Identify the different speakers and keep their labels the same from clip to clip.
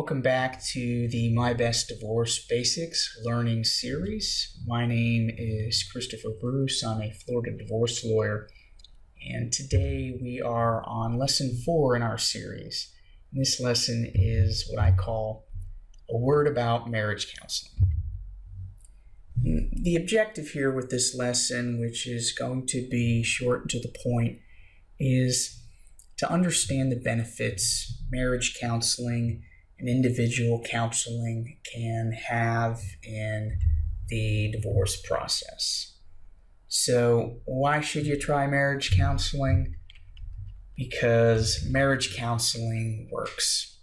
Speaker 1: Welcome back to the My Best Divorce Basics Learning Series. My name is Christopher Bruce. I'm a Florida divorce lawyer, and today we are on lesson 4 in our series. And this lesson is what I call a word about marriage counseling. The objective here with this lesson, which is going to be short and to the point, is to understand the benefits marriage counseling and individual counseling can have in the divorce process. So why should you try marriage counseling? Because marriage counseling works.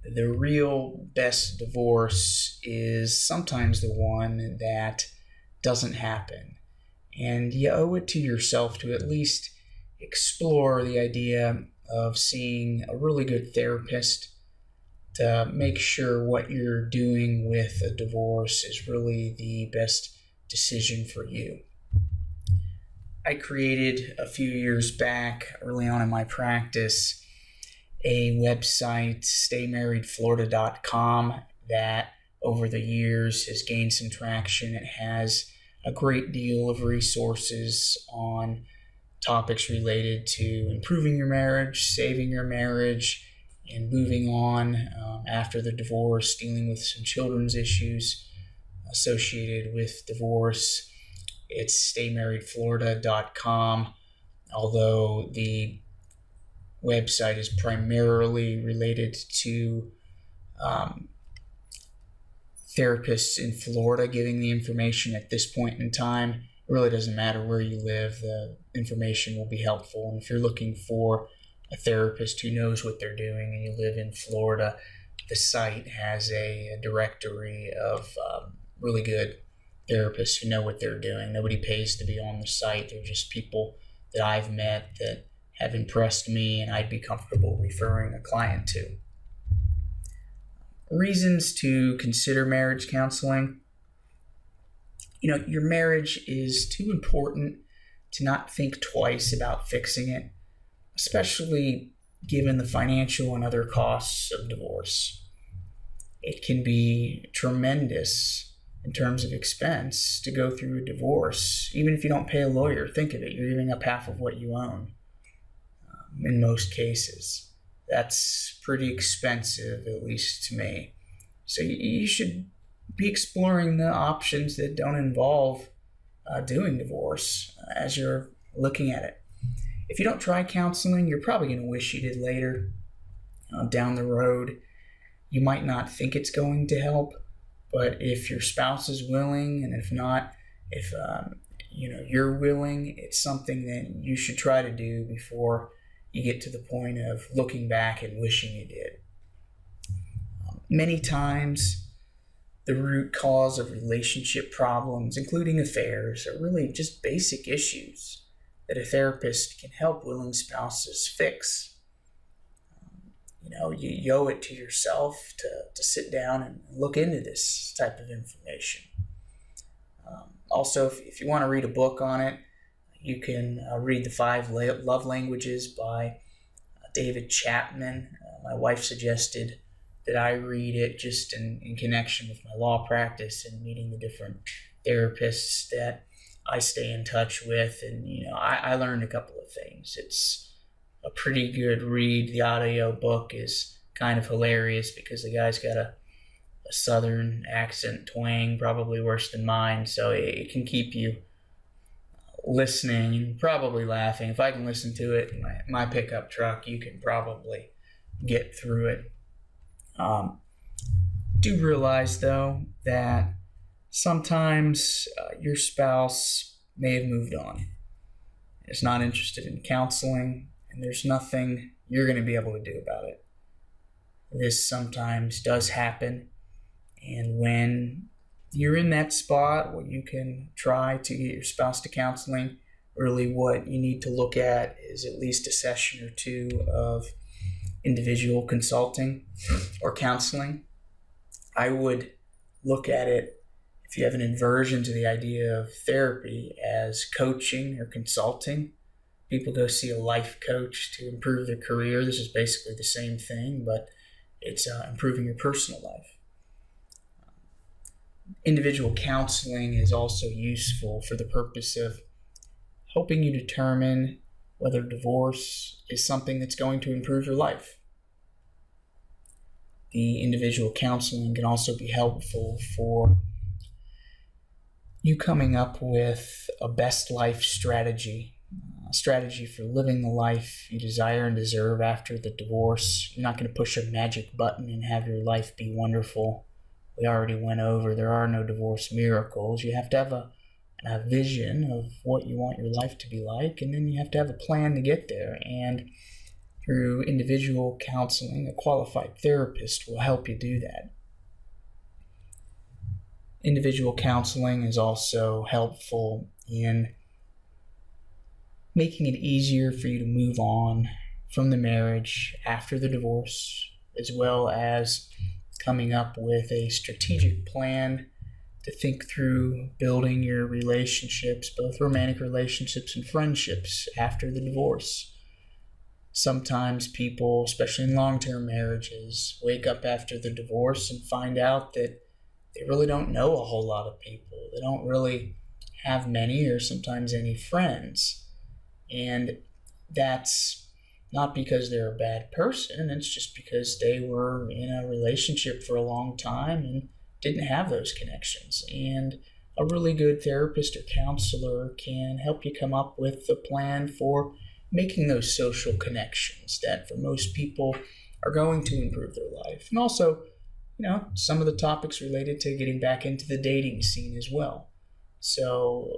Speaker 1: The real best divorce is sometimes the one that doesn't happen. And you owe it to yourself to at least explore the idea of seeing a really good therapist to make sure what you're doing with a divorce is really the best decision for you. I created a few years back, early on in my practice, a website, staymarriedflorida.com, that over the years has gained some traction. It has a great deal of resources on topics related to improving your marriage, saving your marriage, and moving on after the divorce, dealing with some children's issues associated with divorce. It's staymarriedflorida.com, although the website is primarily related to therapists in Florida giving the information at this point in time. It really doesn't matter where you live, the information will be helpful. And if you're looking for a therapist who knows what they're doing and you live in Florida, the site has a directory of really good therapists who know what they're doing. Nobody pays to be on the site. They're just people that I've met that have impressed me and I'd be comfortable referring a client to. Reasons to consider marriage counseling. Your marriage is too important to not think twice about fixing it, especially given the financial and other costs of divorce. It can be tremendous in terms of expense to go through a divorce. Even if you don't pay a lawyer, think of it. You're giving up half of what you own in most cases. That's pretty expensive, at least to me. So you should be exploring the options that don't involve doing divorce as you're looking at it. If you don't try counseling, you're probably going to wish you did later down the road. You might not think it's going to help, but if your spouse is willing, and if not, if you're willing, it's something that you should try to do before you get to the point of looking back and wishing you did. Many times, the root cause of relationship problems, including affairs, are really just basic issues that a therapist can help willing spouses fix. You owe it to yourself to sit down and look into this type of information. Also, if you want to read a book on it, you can read The 5 Love Languages by David Chapman. My wife suggested that I read it just in connection with my law practice and meeting the different therapists that I stay in touch with. And, I learned a couple of things. It's a pretty good read. The audio book is kind of hilarious because the guy's got a southern accent twang, probably worse than mine. So it can keep you listening and probably laughing. If I can listen to it in my pickup truck, you can probably get through it. Do realize, though, that sometimes your spouse may have moved on, is not interested in counseling, and there's nothing you're going to be able to do about it. This sometimes does happen, and when you're in that spot where you can try to get your spouse to counseling, really what you need to look at is at least a session or two of individual consulting or counseling. I would look at it, if you have an aversion to the idea of therapy, as coaching or consulting. People go see a life coach to improve their career. This is basically the same thing, but It's improving your personal life. Individual counseling is also useful for the purpose of helping you determine whether divorce is something that's going to improve your life. The individual counseling can also be helpful for you coming up with a best life strategy, a strategy for living the life you desire and deserve after the divorce. You're not going to push a magic button and have your life be wonderful. We already went over, there are no divorce miracles. You have to have a vision of what you want your life to be like, and then you have to have a plan to get there. And through individual counseling, a qualified therapist will help you do that. Individual counseling is also helpful in making it easier for you to move on from the marriage after the divorce, as well as coming up with a strategic plan to think through building your relationships, both romantic relationships and friendships, after the divorce. Sometimes people, especially in long-term marriages, wake up after the divorce and find out that they really don't know a whole lot of people. They don't really have many or sometimes any friends. And that's not because they're a bad person. It's just because they were in a relationship for a long time and didn't have those connections. And a really good therapist or counselor can help you come up with a plan for making those social connections that for most people are going to improve their life. And also, some of the topics related to getting back into the dating scene as well. So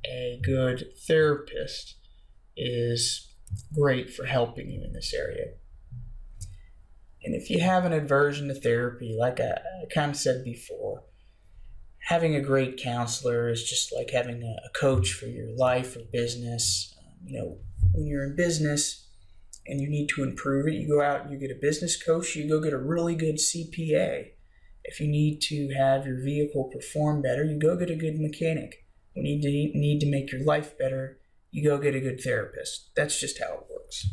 Speaker 1: a good therapist is great for helping you in this area. And if you have an aversion to therapy, like I kind of said before, having a great counselor is just like having a coach for your life or business. When you're in business and you need to improve it, you go out and you get a business coach, you go get a really good CPA. If you need to have your vehicle perform better, you go get a good mechanic. When you need to make your life better, you go get a good therapist. That's just how it works.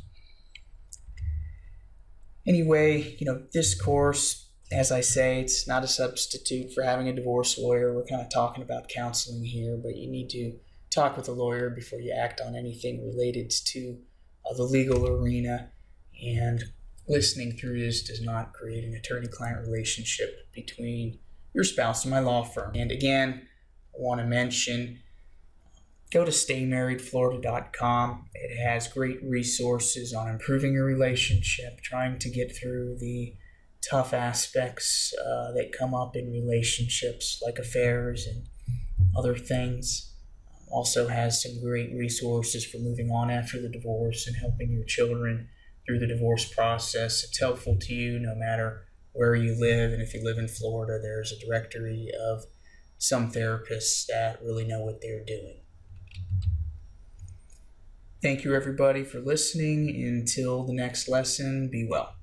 Speaker 1: Anyway, this course, as I say, it's not a substitute for having a divorce lawyer. We're kind of talking about counseling here, but you need to talk with a lawyer before you act on anything related to the legal arena. And listening through this does not create an attorney-client relationship between your spouse and my law firm. And again, I want to mention, go to staymarriedflorida.com. It has great resources on improving your relationship, trying to get through the tough aspects that come up in relationships, like affairs and other things. Also has some great resources for moving on after the divorce and helping your children through the divorce process. It's helpful to you no matter where you live. And if you live in Florida, there's a directory of some therapists that really know what they're doing. Thank you, everybody, for listening. Until the next lesson, be well.